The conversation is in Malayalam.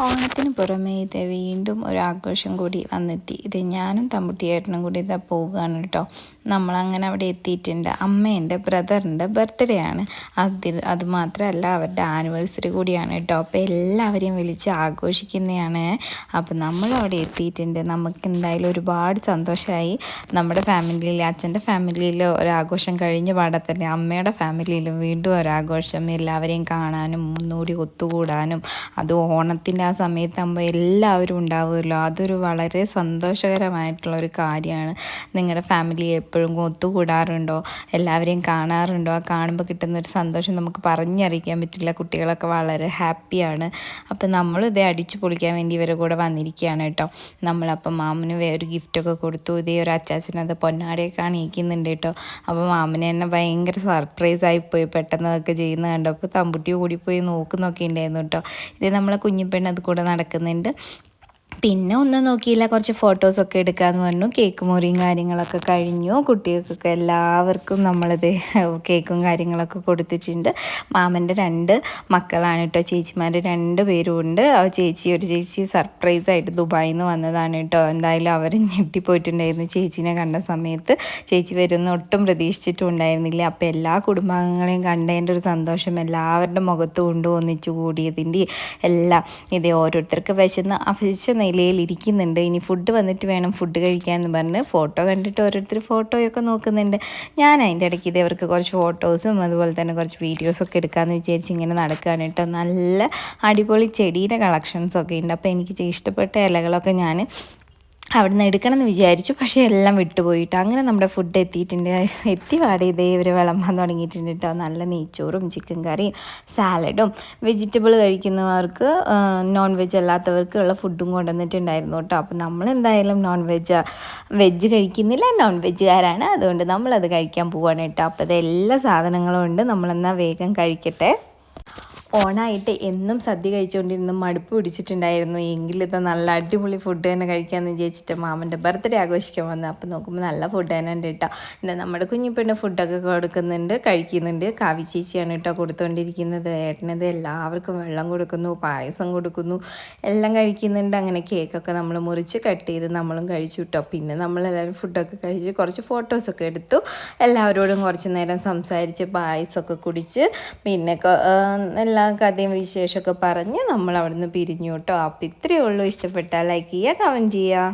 ഓണത്തിന് പുറമേ ഇത് വീണ്ടും ഒരു ആഘോഷം കൂടി വന്നെത്തി. ഇത് ഞാനും തമ്പുട്ടിയേട്ടനും കൂടി ഇതാ പോവുകയാണ് കേട്ടോ. നമ്മളങ്ങനെ അവിടെ എത്തിയിട്ടുണ്ട്. അമ്മേൻ്റെ ബ്രദറിൻ്റെ ബർത്ത്ഡേ ആണ്. അതുമാത്രമല്ല അവരുടെ ആനിവേഴ്സറി കൂടിയാണ് കേട്ടോ. അപ്പോൾ എല്ലാവരെയും വിളിച്ച് ആഘോഷിക്കുന്നതാണ്. അപ്പോൾ നമ്മളവിടെ എത്തിയിട്ടുണ്ട്. നമുക്ക് എന്തായാലും ഒരുപാട് സന്തോഷമായി. നമ്മുടെ ഫാമിലിയിൽ, അച്ഛൻ്റെ ഫാമിലിയിൽ ഒരാഘോഷം കഴിഞ്ഞ പാടെ തന്നെ അമ്മയുടെ ഫാമിലിയിലും വീണ്ടും ഒരാഘോഷം. എല്ലാവരെയും കാണാനും ഒന്നുകൂടി ഒത്തുകൂടാനും, അത് ഓണത്തിൻ്റെ ആ സമയത്താകുമ്പോൾ എല്ലാവരും ഉണ്ടാവുമല്ലോ. അതൊരു വളരെ സന്തോഷകരമായിട്ടുള്ളൊരു കാര്യമാണ്. നിങ്ങളുടെ ഫാമിലി എപ്പോഴും ഒത്തുകൂടാറുണ്ടോ? എല്ലാവരെയും കാണാറുണ്ടോ? ആ കാണുമ്പോൾ കിട്ടുന്നൊരു സന്തോഷം നമുക്ക് പറഞ്ഞറിയിക്കാൻ പറ്റില്ല. കുട്ടികളൊക്കെ വളരെ ഹാപ്പിയാണ്. അപ്പം നമ്മളിതേ അടിച്ചു പൊളിക്കാൻ വേണ്ടി ഇവരെ കൂടെ വന്നിരിക്കുകയാണ് കേട്ടോ. നമ്മളപ്പം മാമന് ഒരു ഗിഫ്റ്റൊക്കെ കൊടുത്തു. ഇതേ ഒരു അച്ചാച്ചനത് പൊന്നാടയൊക്കെ അണിയിക്കുന്നുണ്ട് കേട്ടോ. അപ്പോൾ മാമന് തന്നെ ഭയങ്കര സർപ്രൈസായിപ്പോയി പെട്ടെന്ന് അതൊക്കെ ചെയ്യുന്നത് കണ്ടപ്പോൾ. തമ്പുട്ടി കൂടിപ്പോയി നോക്കുന്നൊക്കെ ഉണ്ടായിരുന്നു കേട്ടോ. ഇത് നമ്മളെ കുഞ്ഞിപ്പെണ്ണ് അത് കൂടെ നടക്കുന്നുണ്ട്. പിന്നെ ഒന്നും നോക്കിയില്ല, കുറച്ച് ഫോട്ടോസൊക്കെ എടുക്കാമെന്ന് പറഞ്ഞു. കേക്ക് മുറിയും കാര്യങ്ങളൊക്കെ കഴിഞ്ഞു. കുട്ടികൾക്കൊക്കെ എല്ലാവർക്കും നമ്മളിത് കേക്കും കാര്യങ്ങളൊക്കെ കൊടുത്തിട്ടുണ്ട്. മാമൻ്റെ 2 മക്കളാണ് കേട്ടോ. ചേച്ചിമാർ 2 പേരും ഉണ്ട്. ഒരു ചേച്ചി സർപ്രൈസായിട്ട് ദുബായിൽ നിന്ന് വന്നതാണ് കേട്ടോ. എന്തായാലും അവർ ഞെട്ടിപ്പോയിട്ടുണ്ടായിരുന്നു ചേച്ചീനെ കണ്ട സമയത്ത്. ചേച്ചി വരുന്ന ഒട്ടും പ്രതീക്ഷിച്ചിട്ടും ഉണ്ടായിരുന്നില്ല. അപ്പോൾ എല്ലാ കുടുംബാംഗങ്ങളെയും കണ്ടതിൻ്റെ ഒരു സന്തോഷം എല്ലാവരുടെ മുഖത്ത് കൊണ്ട് ഒന്നിച്ചു കൂടിയതിൻ്റെ എല്ലാം. ഇത് ഓരോരുത്തർക്ക് വിശന്ന നിലയിൽ ഇരിക്കുന്നുണ്ട്. ഇനി ഫുഡ് വന്നിട്ട് വേണം ഫുഡ് കഴിക്കാമെന്ന് പറഞ്ഞ് ഫോട്ടോ കണ്ടിട്ട് ഓരോരുത്തർ ഫോട്ടോയൊക്കെ നോക്കുന്നുണ്ട്. ഞാൻ അതിൻ്റെ ഇടയ്ക്ക് ഇതവർക്ക് കുറച്ച് ഫോട്ടോസും അതുപോലെ തന്നെ കുറച്ച് വീഡിയോസൊക്കെ എടുക്കാമെന്ന് വിചാരിച്ച് ഇങ്ങനെ നടക്കുകയാണ് കേട്ടോ. നല്ല അടിപൊളി ചെടീൻ്റെ കളക്ഷൻസൊക്കെ ഉണ്ട്. അപ്പോൾ എനിക്ക് ഇഷ്ടപ്പെട്ട ഇലകളൊക്കെ ഞാൻ അവിടെ നിന്ന് എടുക്കണമെന്ന് വിചാരിച്ചു, പക്ഷേ എല്ലാം വിട്ടുപോയിട്ട്. അങ്ങനെ നമ്മുടെ ഫുഡ് എത്തിയിട്ടുണ്ട്. പാടെ ഇതേ ഇവർ വിളമ്പാൻ തുടങ്ങിയിട്ടുണ്ട് കേട്ടോ. നല്ല നെയ്ച്ചോറും ചിക്കൻ കറിയും സാലഡും, വെജിറ്റബിൾ കഴിക്കുന്നവർക്ക് നോൺ വെജ് അല്ലാത്തവർക്കുള്ള ഫുഡും കൊണ്ടുവന്നിട്ടുണ്ടായിരുന്നു കേട്ടോ. അപ്പോൾ നമ്മളെന്തായാലും വെജ് കഴിക്കുന്നില്ല, നോൺ വെജുകാരാണ്. അതുകൊണ്ട് നമ്മളത് കഴിക്കാൻ പോവുകയാണ് കേട്ടോ. അപ്പോൾ അത് എല്ലാ സാധനങ്ങളും ഉണ്ട്. നമ്മളെന്നാൽ വേഗം കഴിക്കട്ടെ. ഓണായിട്ട് എന്നും സദ്യ കഴിച്ചുകൊണ്ടിരുന്ന് മടുപ്പ് പിടിച്ചിട്ടുണ്ടായിരുന്നു. എങ്കിലിത് നല്ല അടിപൊളി ഫുഡ് തന്നെ കഴിക്കാമെന്ന് വിചാരിച്ചിട്ട് മാമൻ്റെ ബർത്ത്ഡേ ആഘോഷിക്കാൻ വന്നത്. അപ്പോൾ നോക്കുമ്പോൾ നല്ല ഫുഡ് തന്നെ ഉണ്ട് കേട്ടോ. പിന്നെ നമ്മുടെ കുഞ്ഞിപ്പെണ്ണ് ഫുഡൊക്കെ കൊടുക്കുന്നുണ്ട്, കഴിക്കുന്നുണ്ട്. കാവി ചേച്ചിയാണ് കേട്ടോ കൊടുത്തുകൊണ്ടിരിക്കുന്നത്. ഏട്ടനത് എല്ലാവർക്കും വെള്ളം കൊടുക്കുന്നു, പായസം കൊടുക്കുന്നു, എല്ലാം കഴിക്കുന്നുണ്ട്. അങ്ങനെ കേക്കൊക്കെ നമ്മൾ മുറിച്ച് കട്ട് ചെയ്ത് നമ്മളും കഴിച്ചു കേട്ടോ. പിന്നെ നമ്മളെല്ലാവരും ഫുഡൊക്കെ കഴിച്ച് കുറച്ച് ഫോട്ടോസൊക്കെ എടുത്തു. എല്ലാവരോടും കുറച്ച് നേരം സംസാരിച്ച് പായസമൊക്കെ കുടിച്ച് പിന്നെ എല്ലാ കഥയും വിശേഷമൊക്കെ പറഞ്ഞ് നമ്മൾ അവിടെ നിന്ന് പിരിഞ്ഞു കേട്ടോ. അപ്പോൾ ഇത്രയേ ഉള്ളൂ. ഇഷ്ടപ്പെട്ടാൽ ലൈക്ക് ചെയ്യുക, കമൻറ്റ് ചെയ്യുക.